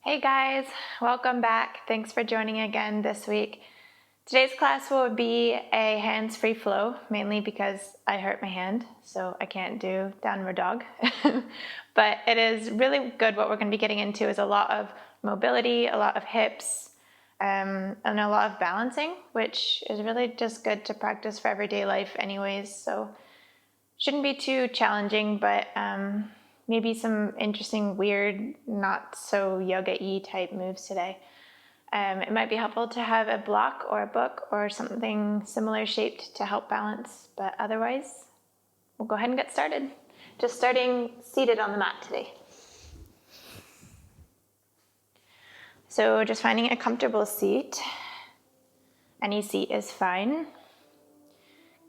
Hey guys, welcome back. Thanks for joining again this week. Today's class will be a hands-free flow, mainly because I hurt my hand, so I can't do downward dog. But it is really good. What we're going to be getting into is a lot of mobility, a lot of hips, and a lot of balancing, which is really just good to practice for everyday life anyways. So shouldn't be too challenging, but maybe some interesting, weird, not so yoga-y type moves today. It might be helpful to have a block or a book or something similar shaped to help balance, but otherwise, we'll go ahead and get started. Just starting seated on the mat today. So just finding a comfortable seat. Any seat is fine.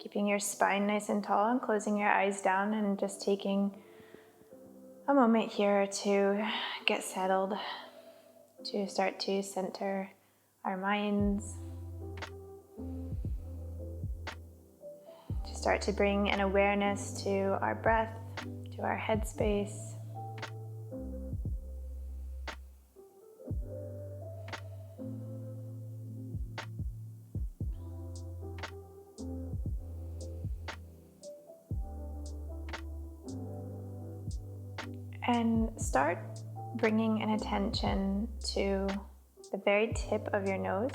Keeping your spine nice and tall and closing your eyes down and just taking a moment here to get settled, to start to center our minds, to start to bring an awareness to our breath, to our headspace. And start bringing an attention to the very tip of your nose.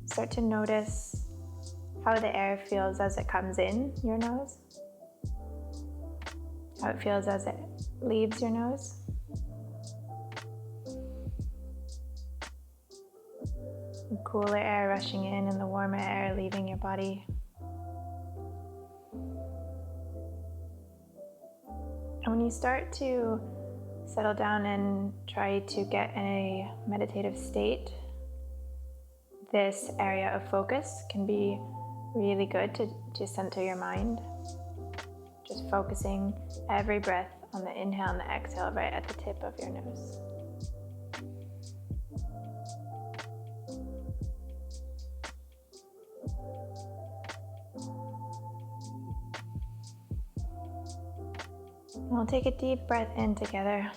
Start to notice how the air feels as it comes in your nose, how it feels as it leaves your nose. The cooler air rushing in and the warmer air leaving your body. And when you start to settle down and try to get in a meditative state, this area of focus can be really good to center your mind. Just focusing every breath on the inhale and the exhale right at the tip of your nose. We'll take a deep breath in together.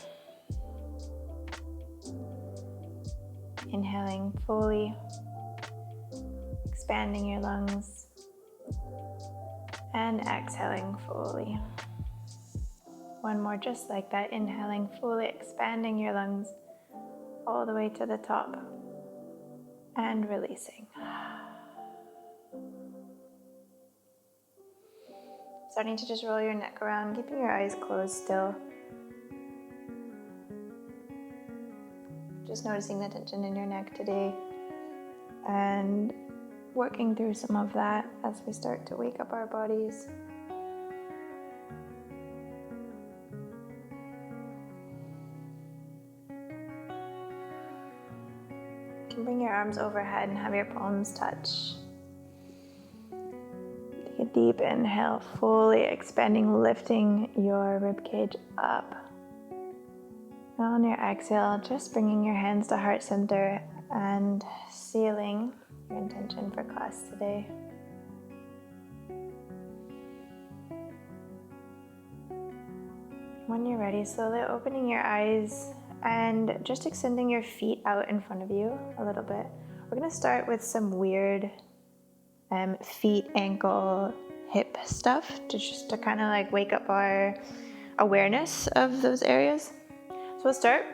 Inhaling fully, expanding your lungs, and exhaling fully. One more just like that, inhaling fully, expanding your lungs all the way to the top, and releasing. Starting to just roll your neck around, keeping your eyes closed still. Just noticing the tension in your neck today and working through some of that as we start to wake up our bodies. You can bring your arms overhead and have your palms touch. Take a deep inhale, fully expanding, lifting your ribcage up. On your exhale, just bringing your hands to heart center and sealing your intention for class today. When you're ready, slowly opening your eyes and just extending your feet out in front of you a little bit. We're going to start with some weird feet, ankle, hip stuff to kind of like wake up our awareness of those areas. So we'll start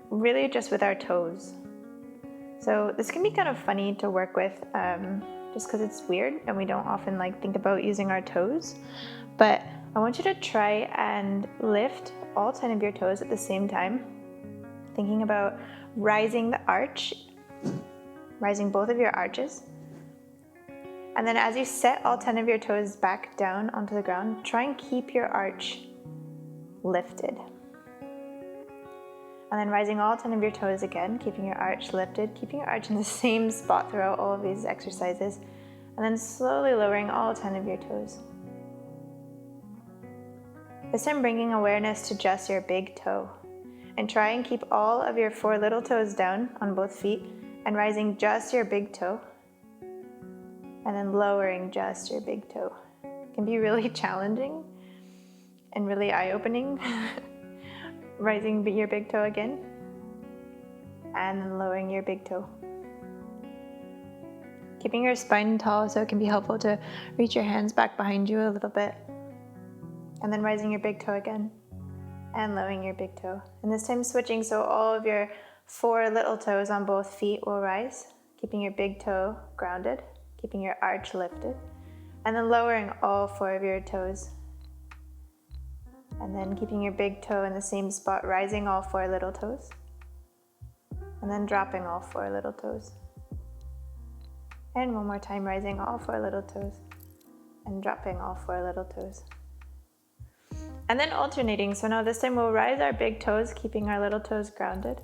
really just with our toes. So this can be kind of funny to work with just because it's weird and we don't often think about using our toes. But I want you to try and lift all 10 of your toes at the same time. Thinking about rising the arch, rising both of your arches. And then as you set all 10 of your toes back down onto the ground, try and keep your arch lifted. And then rising all 10 of your toes again, keeping your arch lifted, keeping your arch in the same spot throughout all of these exercises, and then slowly lowering all 10 of your toes. This time bringing awareness to just your big toe. And try and keep all of your 4 little toes down on both feet and rising just your big toe. And then lowering just your big toe. It can be really challenging and really eye-opening. Rising your big toe again. and then lowering your big toe. Keeping your spine tall so it can be helpful to reach your hands back behind you a little bit. And then rising your big toe again and lowering your big toe. And this time switching so all of your 4 little toes on both feet will rise, keeping your big toe grounded, keeping your arch lifted, and then lowering all 4 of your toes. And then keeping your big toe in the same spot, rising all 4 little toes. And then dropping all 4 little toes. And one more time, rising all 4 little toes and dropping all 4 little toes. And then alternating. So now this time we'll rise our big toes, keeping our little toes grounded.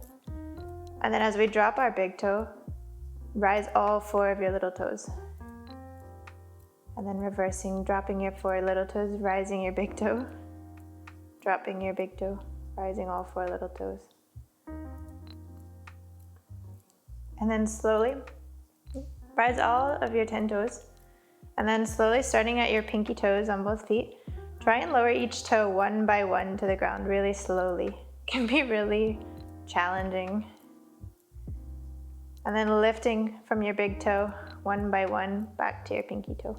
And then as we drop our big toe, rise all 4 of your little toes. And then reversing, dropping your 4 little toes, rising your big toe, dropping your big toe, rising all 4 little toes. And then slowly rise all of your 10 toes, and then slowly starting at your pinky toes on both feet, try and lower each toe one by one to the ground really slowly. It can be really challenging. And then lifting from your big toe one by one back to your pinky toe.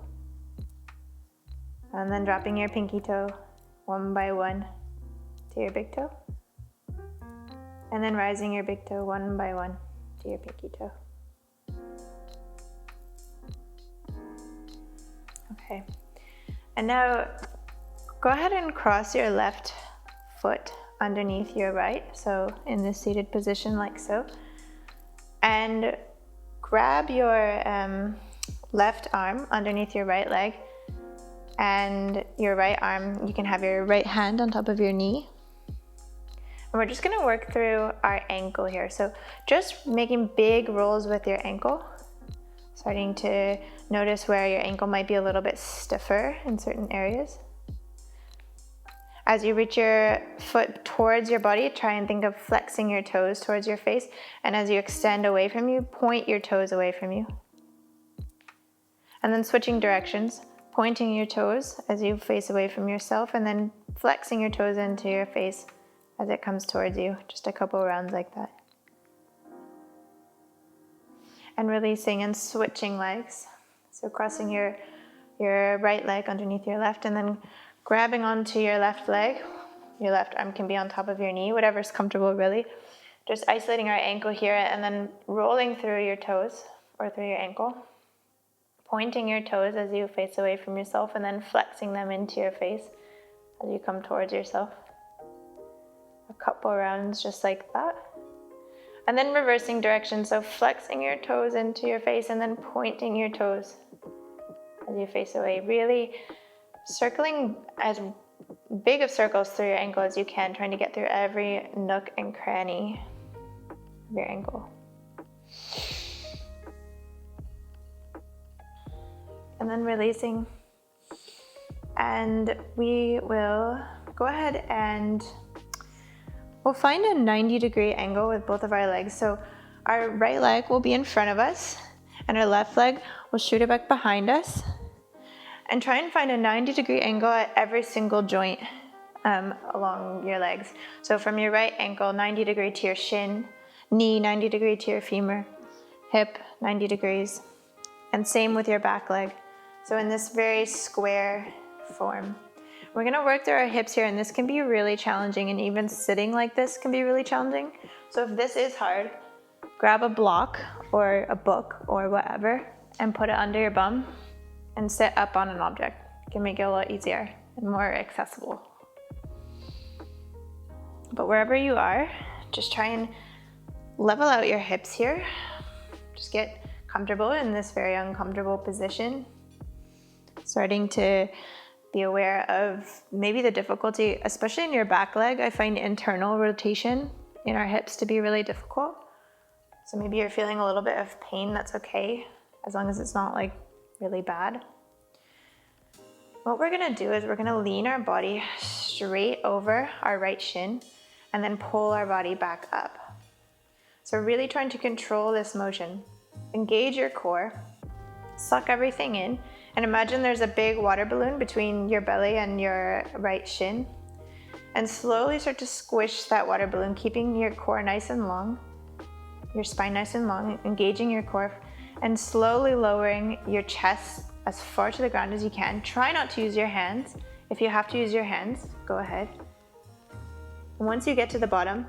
And then dropping your pinky toe one by one to your big toe. And then rising your big toe one by one to your pinky toe. Okay, and now go ahead and cross your left foot underneath your right, so in this seated position like so, and grab your left arm underneath your right leg, and your right arm, you can have your right hand on top of your knee. And we're just going to work through our ankle here, so just making big rolls with your ankle. Starting to notice where your ankle might be a little bit stiffer in certain areas. As you reach your foot towards your body, try and think of flexing your toes towards your face. And as you extend away from you, point your toes away from you. And then switching directions, pointing your toes as you face away from yourself, and then flexing your toes into your face as it comes towards you. Just a couple rounds like that. And releasing and switching legs. So crossing your right leg underneath your left, and then grabbing onto your left leg. Your left arm can be on top of your knee, whatever's comfortable really. Just isolating our ankle here and then rolling through your toes or through your ankle. Pointing your toes as you face away from yourself, and then flexing them into your face as you come towards yourself. A couple rounds just like that. And then reversing direction, so flexing your toes into your face and then pointing your toes as you face away. Really circling as big of circles through your ankle as you can, trying to get through every nook and cranny of your ankle. And then releasing. And we will go ahead and we'll find a 90-degree angle with both of our legs. So our right leg will be in front of us, and our left leg will shoot it back behind us. And try and find a 90-degree angle at every single joint along your legs. So from your right ankle, 90 degree to your shin, knee, 90 degree to your femur, hip, 90 degrees. And same with your back leg. So in this very square form. We're going to work through our hips here, and this can be really challenging, and even sitting like this can be really challenging. So if this is hard, grab a block or a book or whatever and put it under your bum and sit up on an object. It can make it a lot easier and more accessible. But wherever you are, just try and level out your hips here. Just get comfortable in this very uncomfortable position. Starting to be aware of maybe the difficulty, especially in your back leg. I find internal rotation in our hips to be really difficult. So maybe you're feeling a little bit of pain, that's okay, as long as it's not like really bad. What we're gonna do is we're gonna lean our body straight over our right shin and then pull our body back up. So really trying to control this motion. Engage your core, suck everything in, and imagine there's a big water balloon between your belly and your right shin. And slowly start to squish that water balloon, keeping your core nice and long. your spine nice and long, engaging your core, and slowly lowering your chest as far to the ground as you can. Try not to use your hands. If you have to use your hands, go ahead. And once you get to the bottom,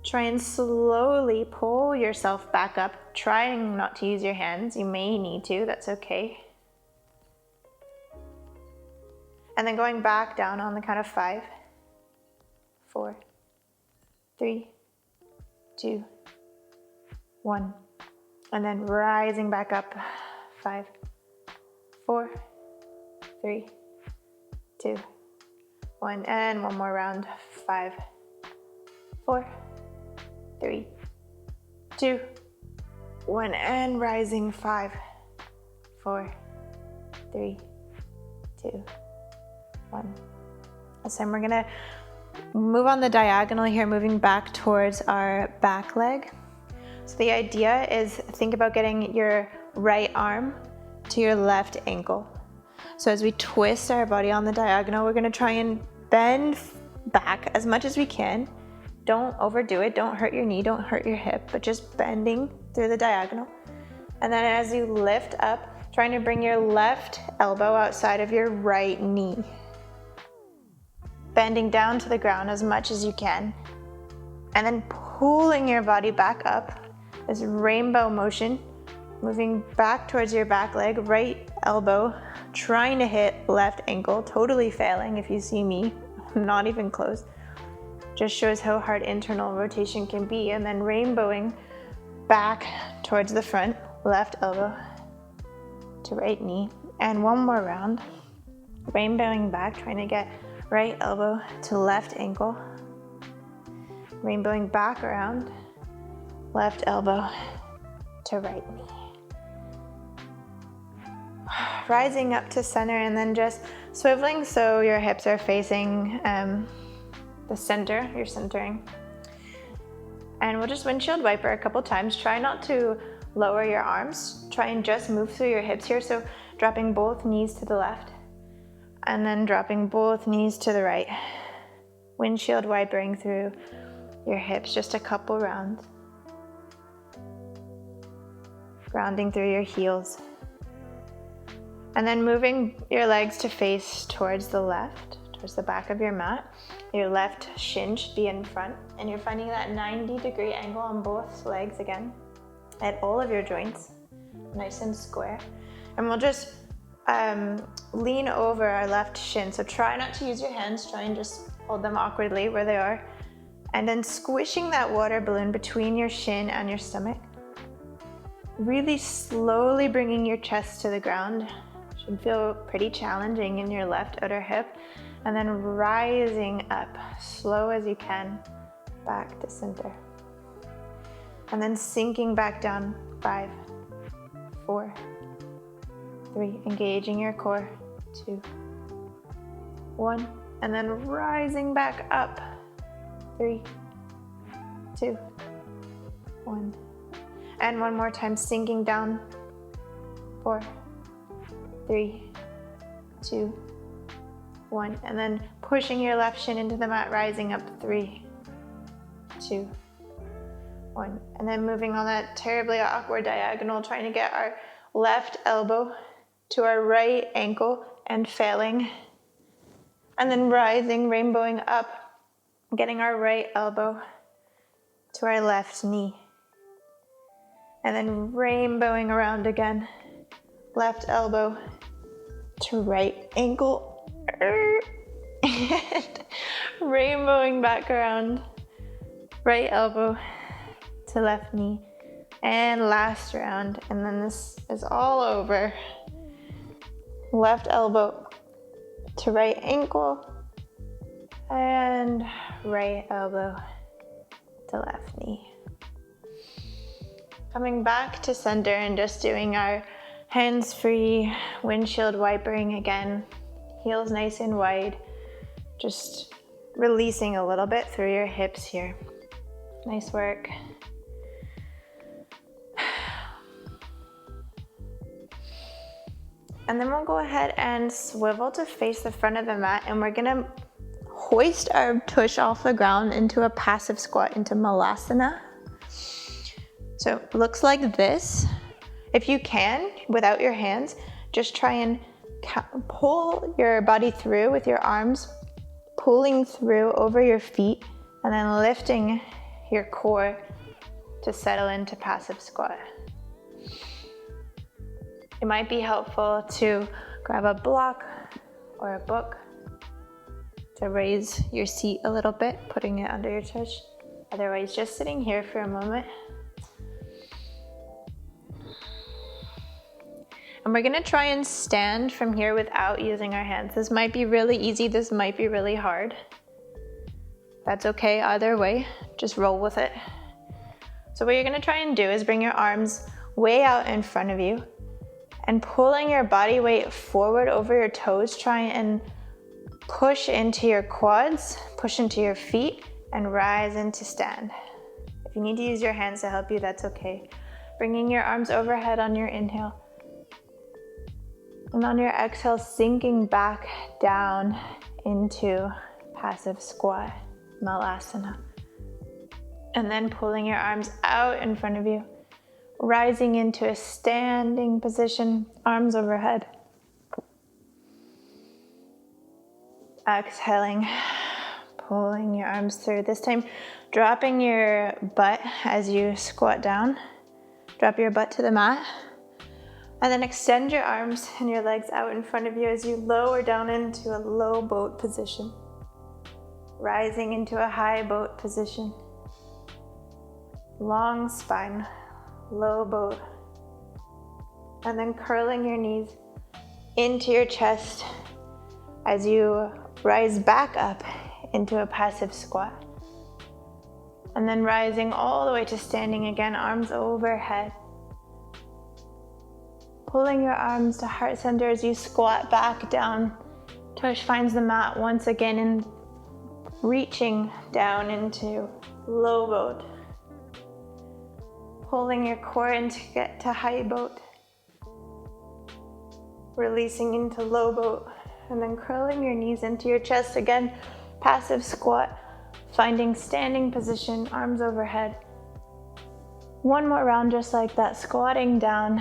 try and slowly pull yourself back up, trying not to use your hands. You may need to, that's okay. And then going back down on the count of 5, 4, 3, 2, 1. And then rising back up, 5, 4, 3, 2, 1. And one more round, 5, 4, 3, 2, 1. And rising, 5, 4, 3, 2, 1. This time we're gonna move on the diagonal here, moving back towards our back leg. So the idea is think about getting your right arm to your left ankle. So as we twist our body on the diagonal, we're gonna try and bend back as much as we can. Don't overdo it, don't hurt your knee, don't hurt your hip, but just bending through the diagonal. And then as you lift up, trying to bring your left elbow outside of your right knee. Bending down to the ground as much as you can. And then pulling your body back up, this rainbow motion, moving back towards your back leg, right elbow, trying to hit left ankle, totally failing if you see me, not even close. Just shows how hard internal rotation can be. And then rainbowing back towards the front, left elbow to right knee. And one more round, rainbowing back, trying to get right elbow to left ankle. Rainbowing back around, left elbow to right knee. Rising up to center and then just swiveling so your hips are facing the center, you're centering. And we'll just windshield wiper a couple times. Try not to lower your arms. Try and just move through your hips here. So dropping both knees to the left and then dropping both knees to the right. Windshield wipering through your hips, just a couple rounds. Grounding through your heels. And then moving your legs to face towards the left, towards the back of your mat. Your left shin should be in front, and you're finding that 90-degree angle on both legs again, at all of your joints, nice and square. And we'll just lean over our left shin. So try not to use your hands, try and just hold them awkwardly where they are. And then squishing that water balloon between your shin and your stomach. Really slowly bringing your chest to the ground. Should feel pretty challenging in your left outer hip. And then rising up, slow as you can, back to center. And then sinking back down, 5, 4, 3, engaging your core, 2, 1, and then rising back up, 3, 2, 1. And one more time, sinking down, 4, 3, 2, 1. And then pushing your left shin into the mat, rising up, 3, 2, 1. And then moving on that terribly awkward diagonal, trying to get our left elbow to our right ankle and failing. And then rising, rainbowing up, getting our right elbow to our left knee. And then rainbowing around again, left elbow to right ankle. And rainbowing back around, right elbow to left knee. And last round, and then this is all over. Left elbow to right ankle and right elbow to left knee. Coming back to center and just doing our hands-free windshield wipering again. Heels nice and wide. Just releasing a little bit through your hips here. Nice work. And then we'll go ahead and swivel to face the front of the mat, and we're gonna hoist our tush off the ground into a passive squat, into Malasana. So it looks like this. If you can, without your hands, just try and pull your body through with your arms, pulling through over your feet, and then lifting your core to settle into passive squat. It might be helpful to grab a block or a book to raise your seat a little bit, putting it under your chest. Otherwise, just sitting here for a moment. And we're gonna try and stand from here without using our hands. This might be really easy, this might be really hard. That's okay, either way, just roll with it. So what you're gonna try and do is bring your arms way out in front of you and pulling your body weight forward over your toes, try and push into your quads, push into your feet, and rise into stand. If you need to use your hands to help you, that's okay. Bringing your arms overhead on your inhale. And on your exhale, sinking back down into passive squat, Malasana. And then pulling your arms out in front of you, rising into a standing position, arms overhead. Exhaling, pulling your arms through. This time, dropping your butt as you squat down. Drop your butt to the mat. And then extend your arms and your legs out in front of you as you lower down into a low boat position. Rising into a high boat position. Long spine, low boat. And then curling your knees into your chest as you rise back up into a passive squat. And then rising all the way to standing again, arms overhead. Pulling your arms to heart center as you squat back down. Tush finds the mat once again and reaching down into low boat. Pulling your core in to get to high boat. Releasing into low boat. And then curling your knees into your chest again. Passive squat. Finding standing position, arms overhead. One more round just like that, squatting down.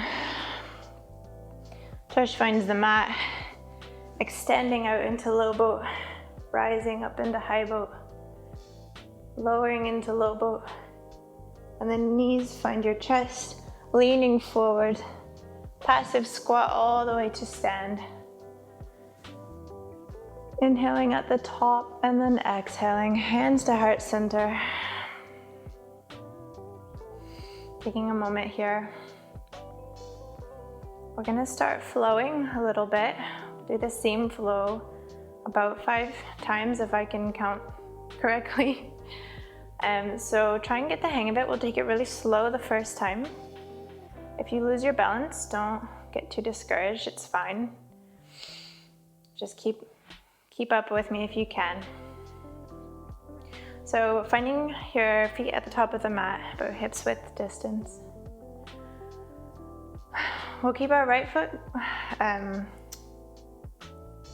Tush finds the mat, extending out into low boat, rising up into high boat, lowering into low boat, and then knees find your chest, leaning forward, passive squat all the way to stand. Inhaling at the top and then exhaling, hands to heart center. Taking a moment here. We're gonna start flowing a little bit. Do the same flow about 5 times if I can count correctly. So try and get the hang of it. We'll take it really slow the first time. If you lose your balance, don't get too discouraged, it's fine. Just keep up with me if you can. So finding your feet at the top of the mat, about hips width distance. We'll keep our right foot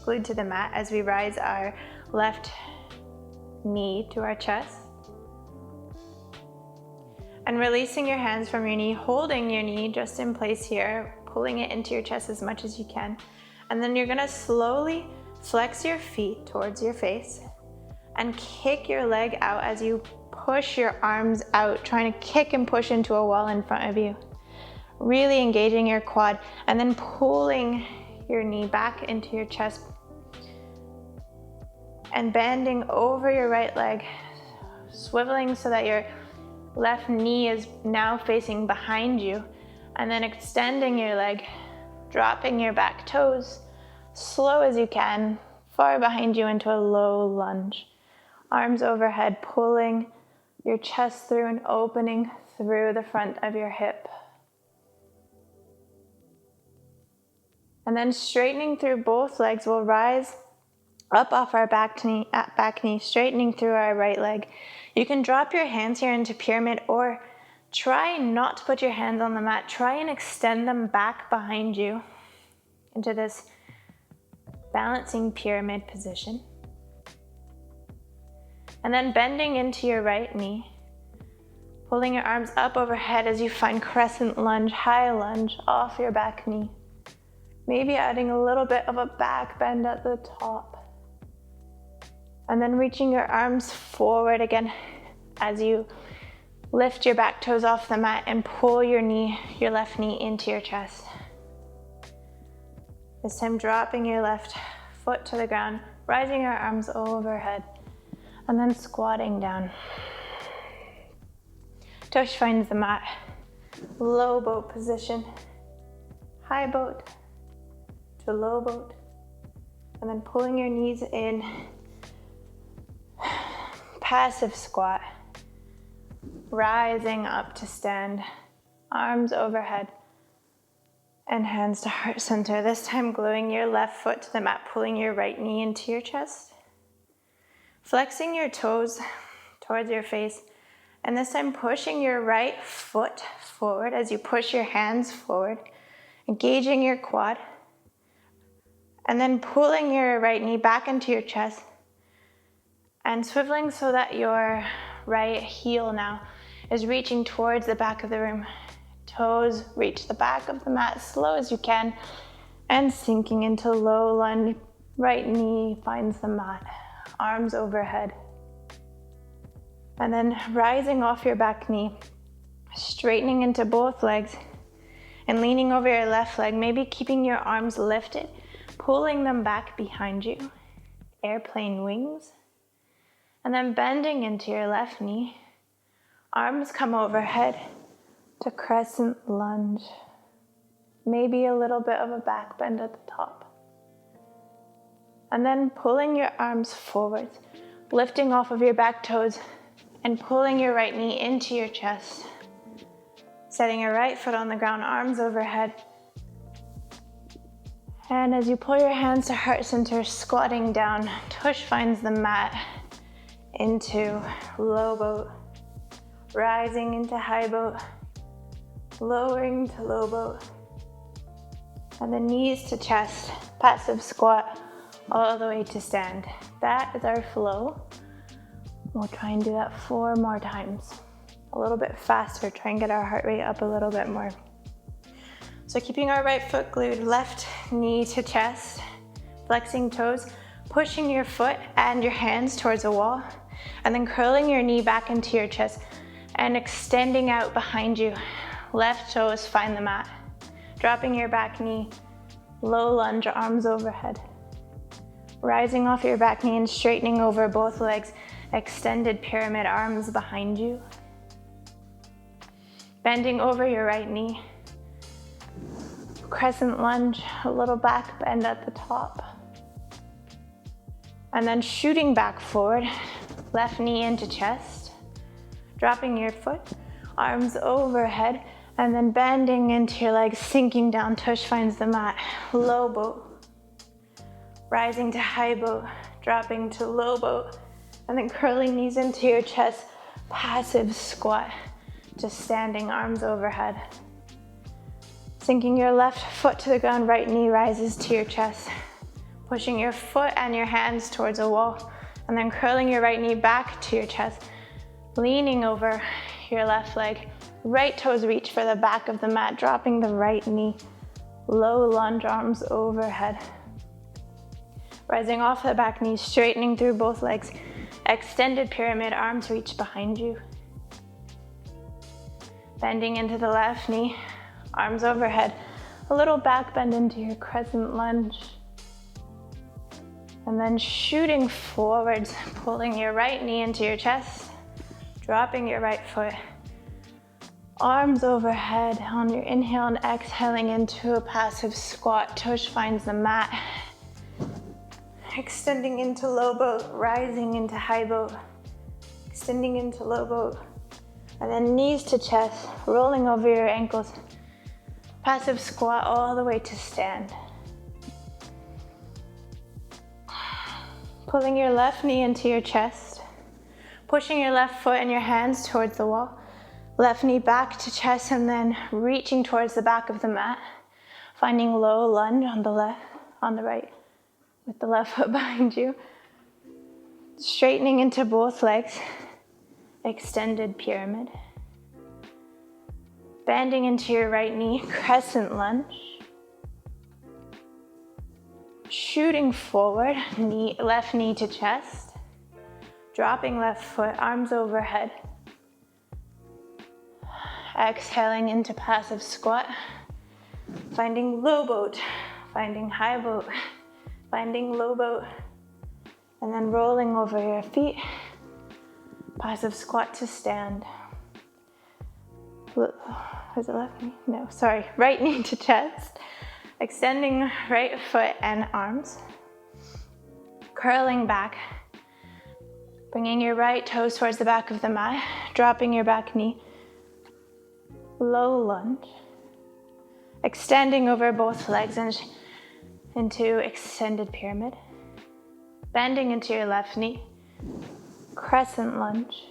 glued to the mat as we rise our left knee to our chest. And releasing your hands from your knee, holding your knee just in place here, pulling it into your chest as much as you can. And then you're gonna slowly flex your feet towards your face and kick your leg out as you push your arms out, trying to kick and push into a wall in front of you. Really engaging your quad and then pulling your knee back into your chest and bending over your right leg, swiveling so that your left knee is now facing behind you, and then extending your leg, dropping your back toes, slow as you can, far behind you into a low lunge. Arms overhead, pulling your chest through and opening through the front of your hip. And then straightening through both legs, we'll rise up off our back knee, straightening through our right leg. You can drop your hands here into pyramid or try not to put your hands on the mat. Try and extend them back behind you into this balancing pyramid position. And then bending into your right knee, Pulling your arms up overhead as you find crescent lunge, high lunge off your back knee. Maybe adding a little bit of a back bend at the top. And then reaching your arms forward again as you lift your back toes off the mat and pull your left knee into your chest. This time dropping your left foot to the ground, rising your arms overhead, and then squatting down. Tush finds the mat. Low boat position. High boat to low boat. And then pulling your knees in. Passive squat. Rising up to stand. Arms overhead. And hands to heart center. This time gluing your left foot to the mat, pulling your right knee into your chest. Flexing your toes towards your face. And this time pushing your right foot forward as you push your hands forward. Engaging your quad. And then pulling your right knee back into your chest. And swiveling so that your right heel now is reaching towards the back of the room. Toes reach the back of the mat slow as you can, and sinking into low lunge. Right knee finds the mat, arms overhead. And then rising off your back knee, straightening into both legs and leaning over your left leg, maybe keeping your arms lifted, pulling them back behind you, airplane wings. And then bending into your left knee, arms come overhead to crescent lunge. Maybe a little bit of a back bend at the top. And then pulling your arms forwards, lifting off of your back toes and pulling your right knee into your chest. Setting your right foot on the ground, arms overhead. And as you pull your hands to heart center, squatting down, tush finds the mat into low boat, rising into high boat, lowering to low boat, and then knees to chest, passive squat, all the way to stand. That is our flow. We'll try and do that 4 more times. A little bit faster, try and get our heart rate up a little bit more. So keeping our right foot glued, left knee to chest, flexing toes, pushing your foot and your hands towards a wall, and then curling your knee back into your chest and extending out behind you. Left toes find the mat. Dropping your back knee, low lunge, arms overhead. Rising off your back knee and straightening over both legs, extended pyramid, arms behind you. Bending over your right knee. Crescent lunge, a little back bend at the top. And then shooting back forward, left knee into chest. Dropping your foot, arms overhead, and then bending into your legs, sinking down, tush finds the mat, low boat. Rising to high boat, dropping to low boat, and then curling knees into your chest, passive squat, just standing, arms overhead. Sinking your left foot to the ground, right knee rises to your chest. Pushing your foot and your hands towards a wall, and then curling your right knee back to your chest, leaning over your left leg. Right toes reach for the back of the mat, dropping the right knee. Low lunge, arms overhead. Rising off the back knee, straightening through both legs. Extended pyramid, arms reach behind you. Bending into the left knee, arms overhead. A little back bend into your crescent lunge. And then shooting forwards, pulling your right knee into your chest, dropping your right foot. Arms overhead on your inhale and exhaling into a passive squat. Tush finds the mat. Extending into low boat, rising into high boat. Extending into low boat. And then knees to chest, rolling over your ankles. Passive squat all the way to stand. Pulling your left knee into your chest. Pushing your left foot and your hands towards the wall. Left knee back to chest and then reaching towards the back of the mat. Finding low lunge on the right, with the left foot behind you. Straightening into both legs. Extended pyramid. Bending into your right knee, crescent lunge. Shooting forward, left knee to chest. Dropping left foot, arms overhead. Exhaling into passive squat. Finding low boat, finding high boat, finding low boat. And then rolling over your feet. Passive squat to stand. Was it left knee? No, sorry, right knee to chest. Extending right foot and arms. Curling back. Bringing your right toes towards the back of the mat. Dropping your back knee. Low lunge. Extending over both legs and into extended pyramid. Bending into your left knee. Crescent lunge.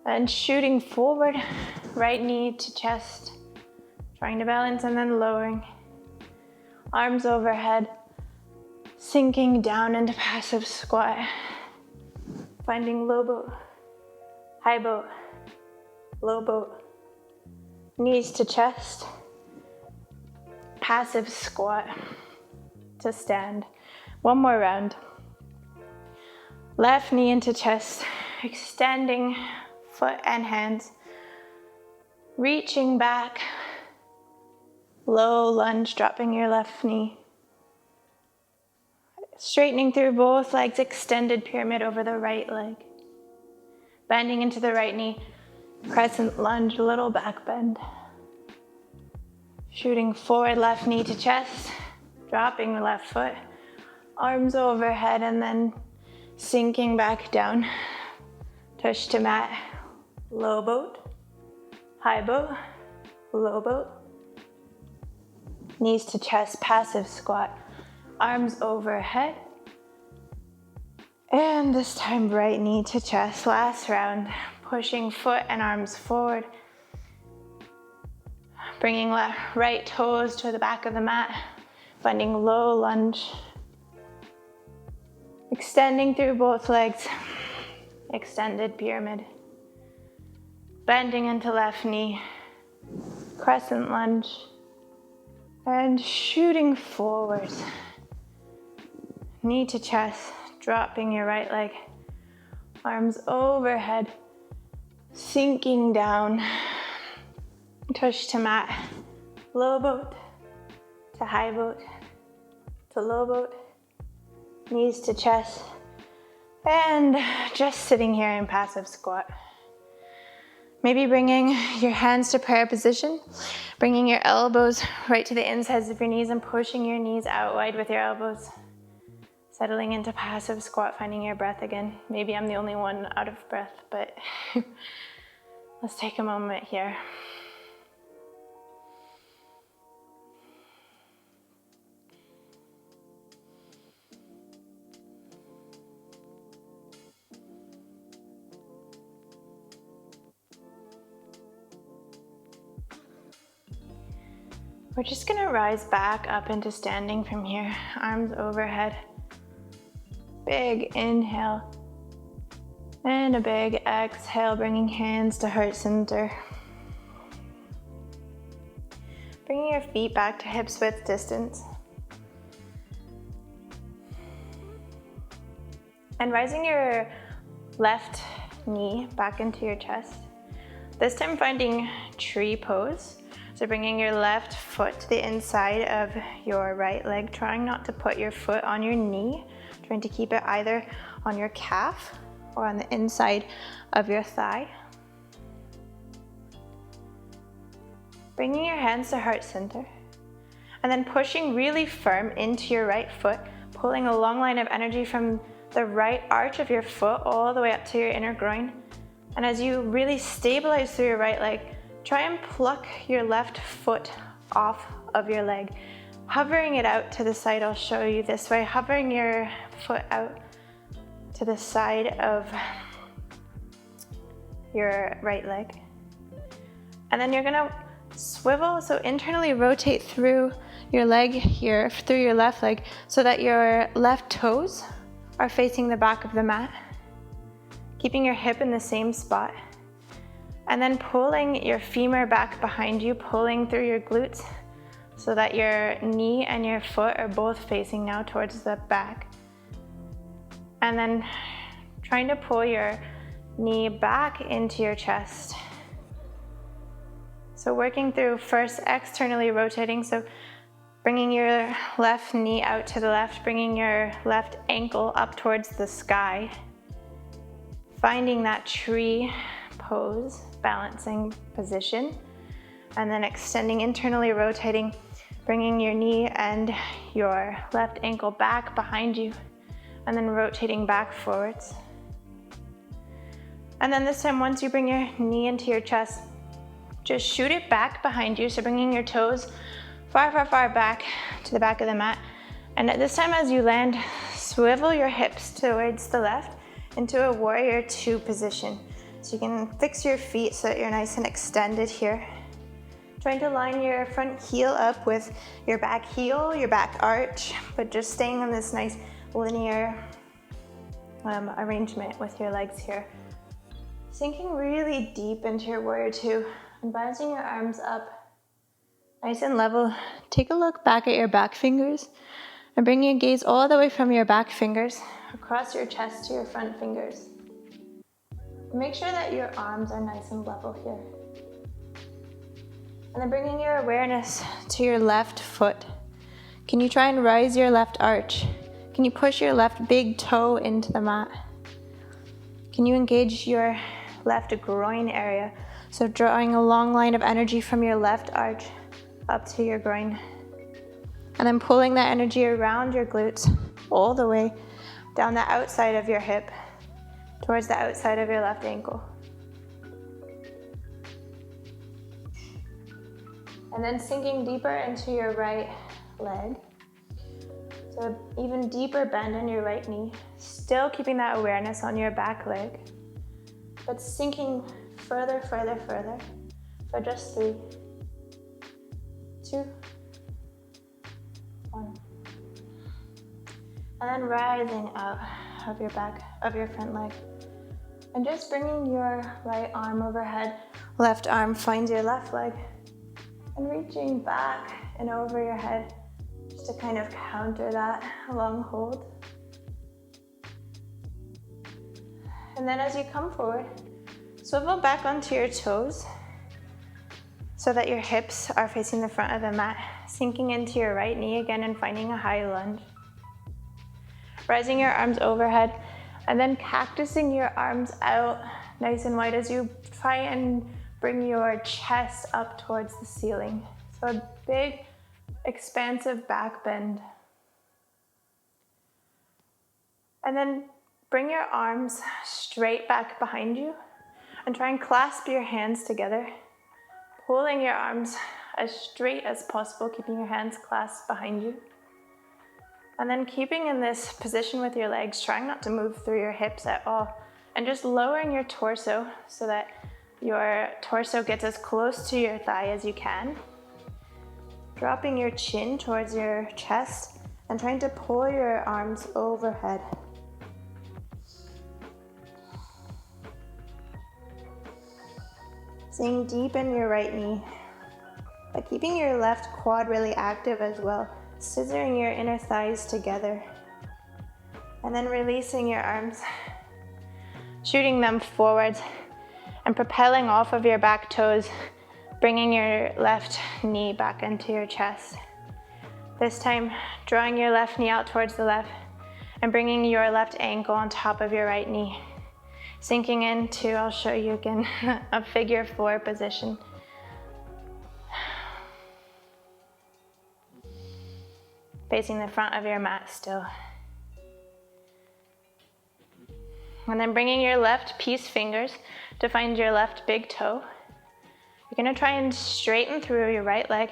And shooting forward, right knee to chest, trying to balance and then lowering. Arms overhead, sinking down into passive squat. Finding low boat, high boat, low boat. Knees to chest, passive squat to stand. One more round. Left knee into chest, extending foot and hands, reaching back, low lunge, dropping your left knee, straightening through both legs, extended pyramid over the right leg, bending into the right knee, crescent lunge, little back bend, shooting forward, left knee to chest, dropping the left foot, arms overhead, and then sinking back down, touch to mat. Low boat, high boat, low boat. Knees to chest, passive squat. Arms overhead. And this time right knee to chest. Last round, pushing foot and arms forward. Bringing right toes to the back of the mat. Finding low lunge. Extending through both legs. Extended pyramid. Bending into left knee, crescent lunge, and shooting forward. Knee to chest, dropping your right leg, arms overhead, sinking down, touch to mat, low boat to high boat to low boat, knees to chest, and just sitting here in passive squat. Maybe bringing your hands to prayer position, bringing your elbows right to the insides of your knees and pushing your knees out wide with your elbows. Settling into passive squat, finding your breath again. Maybe I'm the only one out of breath, but let's take a moment here. We're just gonna rise back up into standing from here, arms overhead. Big inhale and a big exhale, bringing hands to heart center. Bringing your feet back to hips width distance. And rising your left knee back into your chest. This time finding tree pose. So bringing your left foot to the inside of your right leg, trying not to put your foot on your knee, trying to keep it either on your calf or on the inside of your thigh. Bringing your hands to heart center, and then pushing really firm into your right foot, pulling a long line of energy from the right arch of your foot all the way up to your inner groin. And as you really stabilize through your right leg, try and pluck your left foot off of your leg, hovering it out to the side. I'll show you this way, hovering your foot out to the side of your right leg. And then you're gonna swivel, so internally rotate through your leg here, through your left leg, so that your left toes are facing the back of the mat, keeping your hip in the same spot. And then pulling your femur back behind you, pulling through your glutes so that your knee and your foot are both facing now towards the back. And then trying to pull your knee back into your chest. So working through first externally rotating, so bringing your left knee out to the left, bringing your left ankle up towards the sky, finding that tree pose, balancing position, and then extending internally rotating, bringing your knee and your left ankle back behind you, and then rotating back forwards. And then this time, once you bring your knee into your chest, just shoot it back behind you. So bringing your toes far, far, far back to the back of the mat. And at this time, as you land, swivel your hips towards the left into a warrior two position. So you can fix your feet so that you're nice and extended here. Trying to line your front heel up with your back heel, your back arch, but just staying on this nice linear arrangement with your legs here. Sinking really deep into your warrior two and balancing your arms up nice and level. Take a look back at your back fingers and bring your gaze all the way from your back fingers across your chest to your front fingers. Make sure that your arms are nice and level here. And then bringing your awareness to your left foot. Can you try and rise your left arch? Can you push your left big toe into the mat? Can you engage your left groin area? So drawing a long line of energy from your left arch up to your groin. And then pulling that energy around your glutes all the way down the outside of your hip towards the outside of your left ankle. And then sinking deeper into your right leg. So even deeper bend in your right knee, still keeping that awareness on your back leg, but sinking further, further, further for just 3, 2, 1. And then rising out of your back, of your front leg. And just bringing your right arm overhead, left arm finds your left leg, and reaching back and over your head just to kind of counter that long hold. And then as you come forward, swivel back onto your toes so that your hips are facing the front of the mat, sinking into your right knee again and finding a high lunge. Rising your arms overhead and then cactusing your arms out nice and wide as you try and bring your chest up towards the ceiling. So a big, expansive back bend. And then bring your arms straight back behind you and try and clasp your hands together, pulling your arms as straight as possible, keeping your hands clasped behind you. And then keeping in this position with your legs, trying not to move through your hips at all, and just lowering your torso so that your torso gets as close to your thigh as you can. Dropping your chin towards your chest and trying to pull your arms overhead. Staying deep in your right knee, but keeping your left quad really active as well, scissoring your inner thighs together. And then releasing your arms, shooting them forwards and propelling off of your back toes, bringing your left knee back into your chest. This time, drawing your left knee out towards the left and bringing your left ankle on top of your right knee. Sinking into, I'll show you again, a figure 4 position. Facing the front of your mat still. And then bringing your left peace fingers to find your left big toe. You're gonna try and straighten through your right leg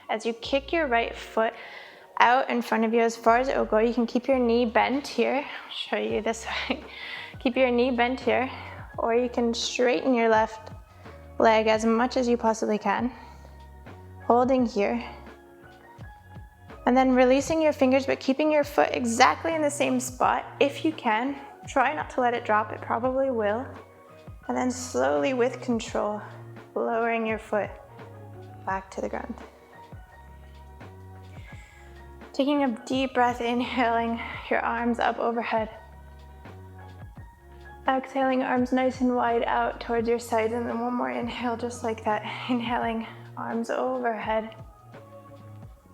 as you kick your right foot out in front of you as far as it will go. You can keep your knee bent here. I'll show you this way. Keep your knee bent here, or you can straighten your left leg as much as you possibly can. Holding here. And then releasing your fingers, but keeping your foot exactly in the same spot if you can. Try not to let it drop, it probably will. And then slowly with control, lowering your foot back to the ground. Taking a deep breath, inhaling your arms up overhead. Exhaling, arms nice and wide out towards your sides, and then one more inhale just like that. Inhaling, arms overhead.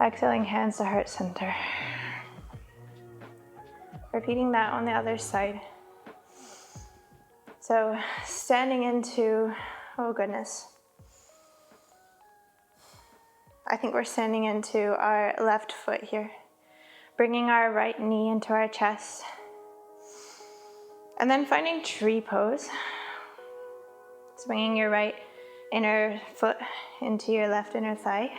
Exhaling, hands to heart center. Repeating that on the other side. So standing into, oh goodness. I think we're standing into our left foot here. Bringing our right knee into our chest. And then finding tree pose. Swinging your right inner foot into your left inner thigh.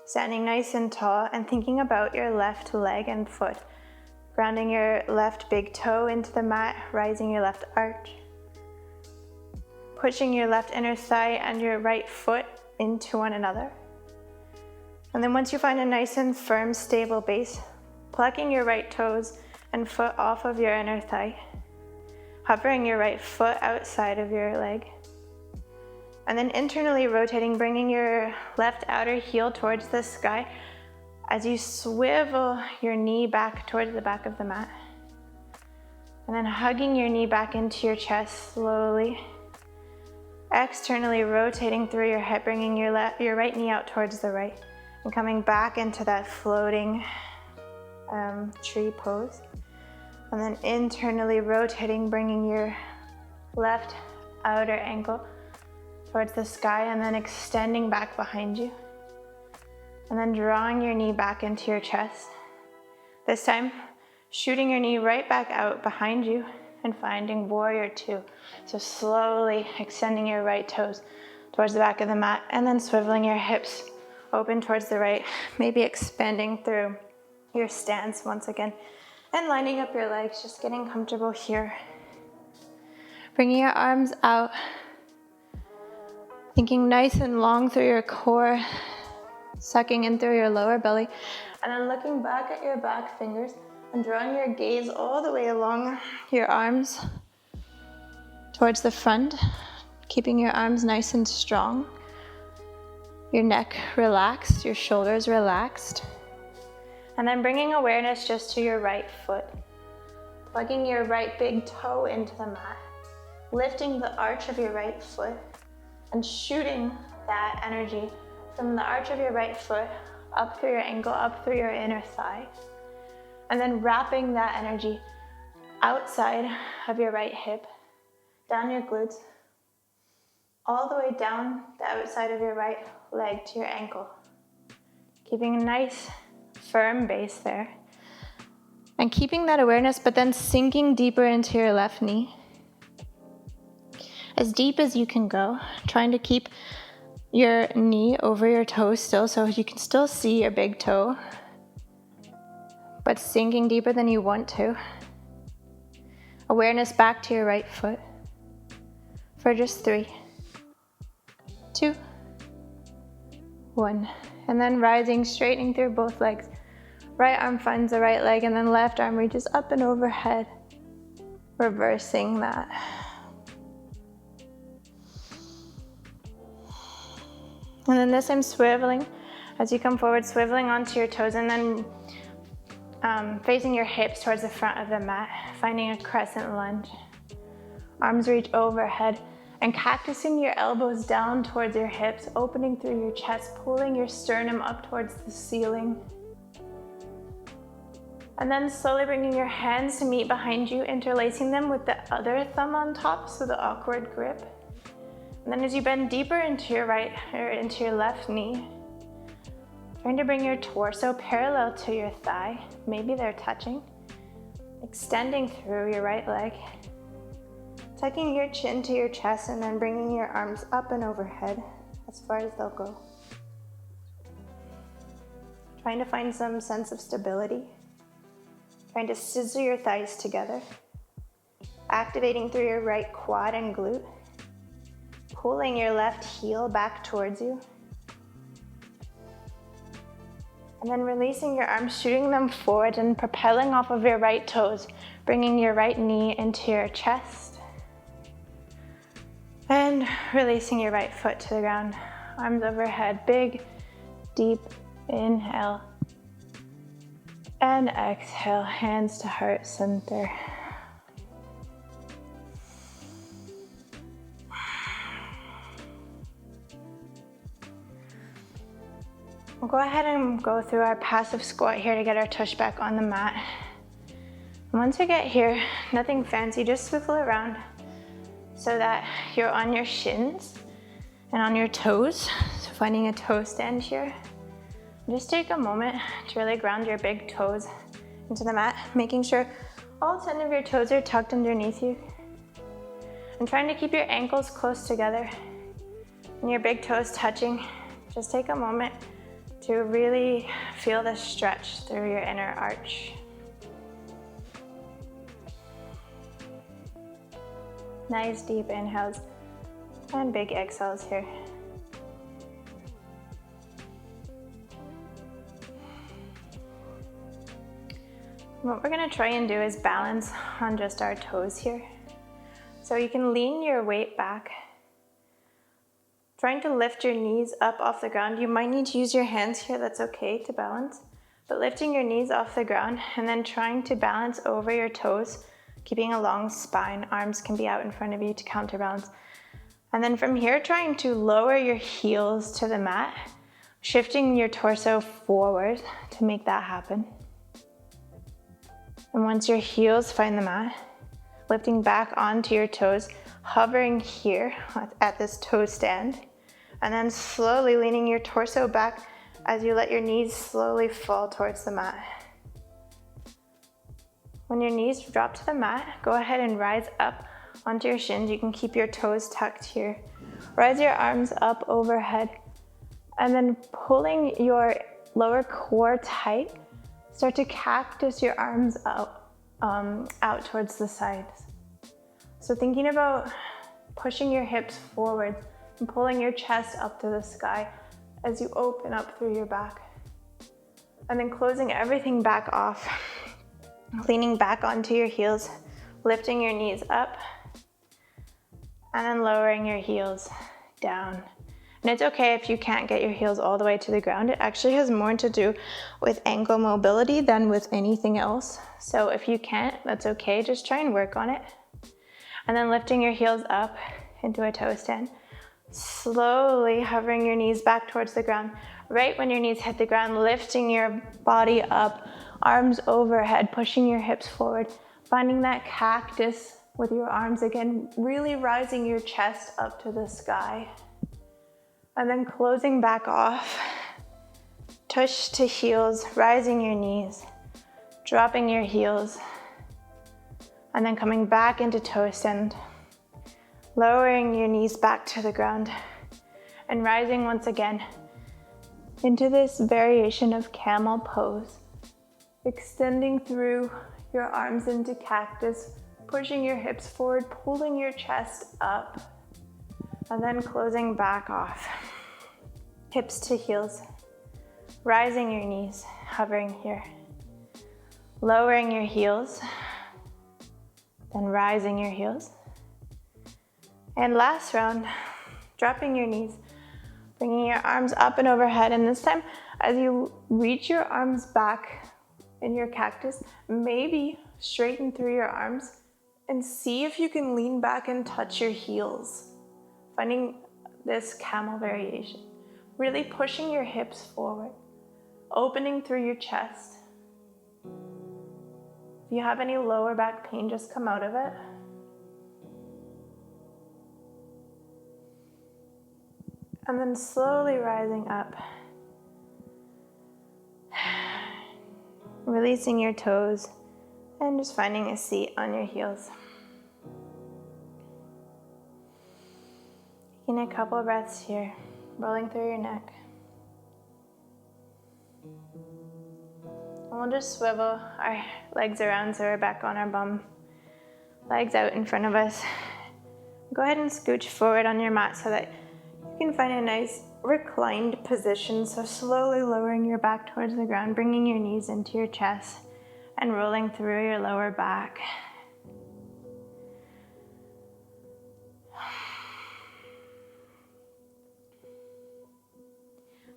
Standing nice and tall and thinking about your left leg and foot. Grounding your left big toe into the mat, rising your left arch. Pushing your left inner thigh and your right foot into one another. And then once you find a nice and firm, stable base, plucking your right toes and foot off of your inner thigh. Hovering your right foot outside of your leg. And then internally rotating, bringing your left outer heel towards the sky as you swivel your knee back towards the back of the mat. And then hugging your knee back into your chest slowly. Externally rotating through your hip, bringing your right knee out towards the right. And coming back into that floating tree pose. And then internally rotating, bringing your left outer ankle towards the sky and then extending back behind you. And then drawing your knee back into your chest. This time, shooting your knee right back out behind you and finding warrior two. So slowly extending your right toes towards the back of the mat and then swiveling your hips open towards the right, maybe expanding through your stance once again. And lining up your legs, just getting comfortable here. Bringing your arms out. Thinking nice and long through your core. Sucking in through your lower belly. And then looking back at your back fingers and drawing your gaze all the way along your arms towards the front. Keeping your arms nice and strong. Your neck relaxed, your shoulders relaxed. And then bringing awareness just to your right foot. Plugging your right big toe into the mat. Lifting the arch of your right foot and shooting that energy from the arch of your right foot up through your ankle, up through your inner thigh. And then wrapping that energy outside of your right hip, down your glutes, all the way down the outside of your right leg to your ankle. Keeping a nice firm base there. And keeping that awareness, but then sinking deeper into your left knee. As deep as you can go, trying to keep your knee over your toe still so you can still see your big toe, but sinking deeper than you want to. Awareness back to your right foot for just 3, 2, 1. And then rising, straightening through both legs. Right arm finds the right leg and then left arm reaches up and overhead. Reversing that. And then this time swiveling as you come forward, swiveling onto your toes and then facing your hips towards the front of the mat, finding a crescent lunge. Arms reach overhead and cactusing your elbows down towards your hips, opening through your chest, pulling your sternum up towards the ceiling. And then slowly bringing your hands to meet behind you, interlacing them with the other thumb on top, so the awkward grip. And then as you bend deeper into your right or into your left knee, trying to bring your torso parallel to your thigh, maybe they're touching, extending through your right leg, tucking your chin to your chest and then bringing your arms up and overhead as far as they'll go. Trying to find some sense of stability, trying to scissor your thighs together, activating through your right quad and glute, pulling your left heel back towards you. And then releasing your arms, shooting them forward and propelling off of your right toes, bringing your right knee into your chest. And And releasing your right foot to the ground. Arms overhead, big, deep inhale. And exhale, hands to heart center. We'll go ahead and go through our passive squat here to get our tush back on the mat. And once we get here, nothing fancy, just swivel around so that you're on your shins and on your toes. So finding a toe stand here. Just take a moment to really ground your big toes into the mat, making sure all 10 of your toes are tucked underneath you. And trying to keep your ankles close together and your big toes touching. Just take a moment to really feel the stretch through your inner arch. Nice deep inhales and big exhales here. What we're gonna try and do is balance on just our toes here. So you can lean your weight back, trying to lift your knees up off the ground. You might need to use your hands here, that's okay to balance. But lifting your knees off the ground and then trying to balance over your toes, keeping a long spine. Arms can be out in front of you to counterbalance. And then from here, trying to lower your heels to the mat, shifting your torso forward to make that happen. And once your heels find the mat, lifting back onto your toes, hovering here at this toe stand, and then slowly leaning your torso back as you let your knees slowly fall towards the mat. When your knees drop to the mat, go ahead and rise up onto your shins. You can keep your toes tucked here. Rise your arms up overhead, and then pulling your lower core tight, start to cactus your arms out towards the sides. So thinking about pushing your hips forward and pulling your chest up to the sky as you open up through your back. And then closing everything back off, leaning back onto your heels, lifting your knees up, and then lowering your heels down. And it's okay if you can't get your heels all the way to the ground. It actually has more to do with ankle mobility than with anything else. So if you can't, that's okay. Just try and work on it. And then lifting your heels up into a toe stand. Slowly hovering your knees back towards the ground. Right when your knees hit the ground, lifting your body up, arms overhead, pushing your hips forward, finding that cactus with your arms again, really rising your chest up to the sky. And then closing back off, tush to heels, rising your knees, dropping your heels, and then coming back into toe stand. Lowering your knees back to the ground and rising once again into this variation of camel pose. Extending through your arms into cactus, pushing your hips forward, pulling your chest up, and then closing back off. Hips to heels, rising your knees, hovering here. Lowering your heels, then rising your heels. And last round, dropping your knees, bringing your arms up and overhead. And this time, as you reach your arms back in your cactus, maybe straighten through your arms and see if you can lean back and touch your heels. Finding this camel variation. Really pushing your hips forward, opening through your chest. If you have any lower back pain, just come out of it. And then slowly rising up. Releasing your toes and just finding a seat on your heels. Taking a couple of breaths here, rolling through your neck. And we'll just swivel our legs around so we're back on our bum. Legs out in front of us. Go ahead and scooch forward on your mat so that you can find a nice reclined position. So slowly lowering your back towards the ground, bringing your knees into your chest and rolling through your lower back.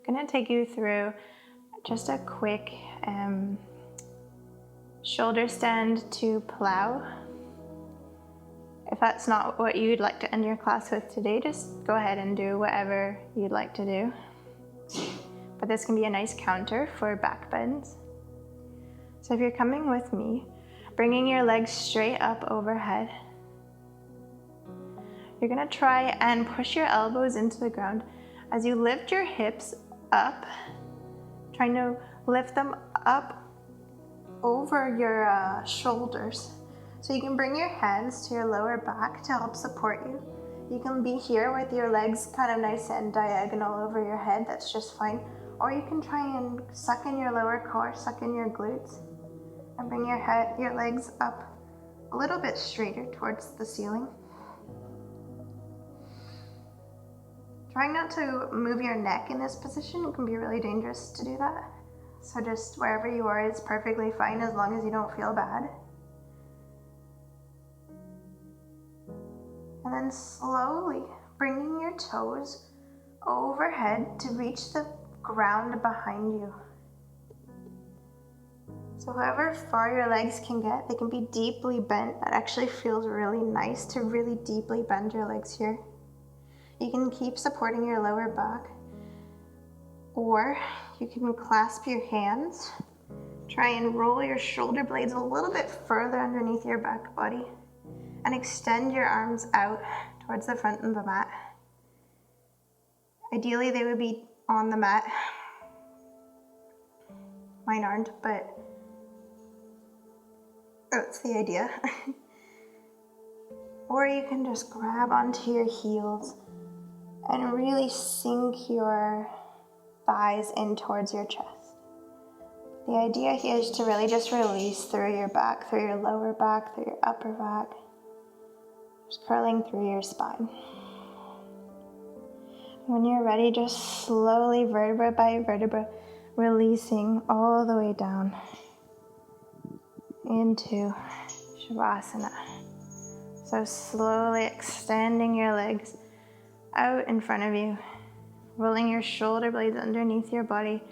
I'm gonna take you through just a quick shoulder stand to plow. If that's not what you'd like to end your class with today, just go ahead and do whatever you'd like to do. But this can be a nice counter for back bends. So if you're coming with me, bringing your legs straight up overhead, you're gonna try and push your elbows into the ground as you lift your hips up, trying to lift them up over your shoulders. So you can bring your hands to your lower back to help support you. You can be here with your legs kind of nice and diagonal over your head, that's just fine. Or you can try and suck in your lower core, suck in your glutes, and bring your legs up a little bit straighter towards the ceiling. Trying not to move your neck in this position, it can be really dangerous to do that. So just wherever you are is perfectly fine as long as you don't feel bad. And then slowly bringing your toes overhead to reach the ground behind you. So however far your legs can get, they can be deeply bent. That actually feels really nice to really deeply bend your legs here. You can keep supporting your lower back, or you can clasp your hands. Try and roll your shoulder blades a little bit further underneath your back body and extend your arms out towards the front of the mat. Ideally, they would be on the mat. Mine aren't, but that's the idea. Or you can just grab onto your heels and really sink your thighs in towards your chest. The idea here is to really just release through your back, through your lower back, through your upper back, just curling through your spine. When you're ready, just slowly, vertebra by vertebra, releasing all the way down into Shavasana. So slowly extending your legs out in front of you, rolling your shoulder blades underneath your body,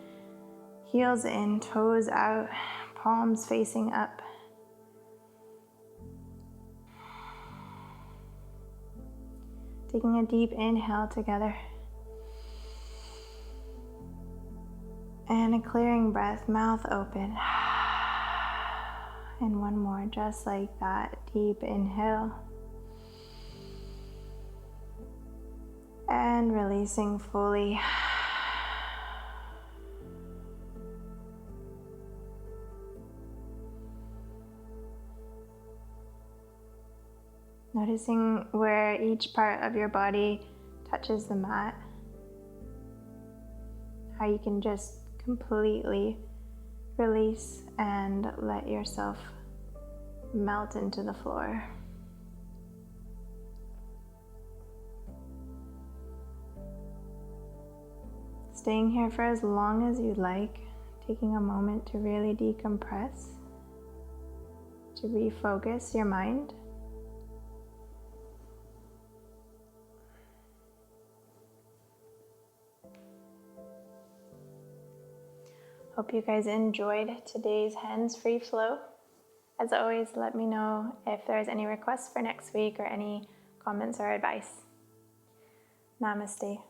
heels in, toes out, palms facing up. Taking a deep inhale together. And a clearing breath, mouth open. And one more, just like that, deep inhale. And releasing fully. Noticing where each part of your body touches the mat. How you can just completely release and let yourself melt into the floor. Staying here for as long as you'd like, taking a moment to really decompress, to refocus your mind. Hope you guys enjoyed today's hands-free flow. As always, let me know if there's any requests for next week or any comments or advice. Namaste.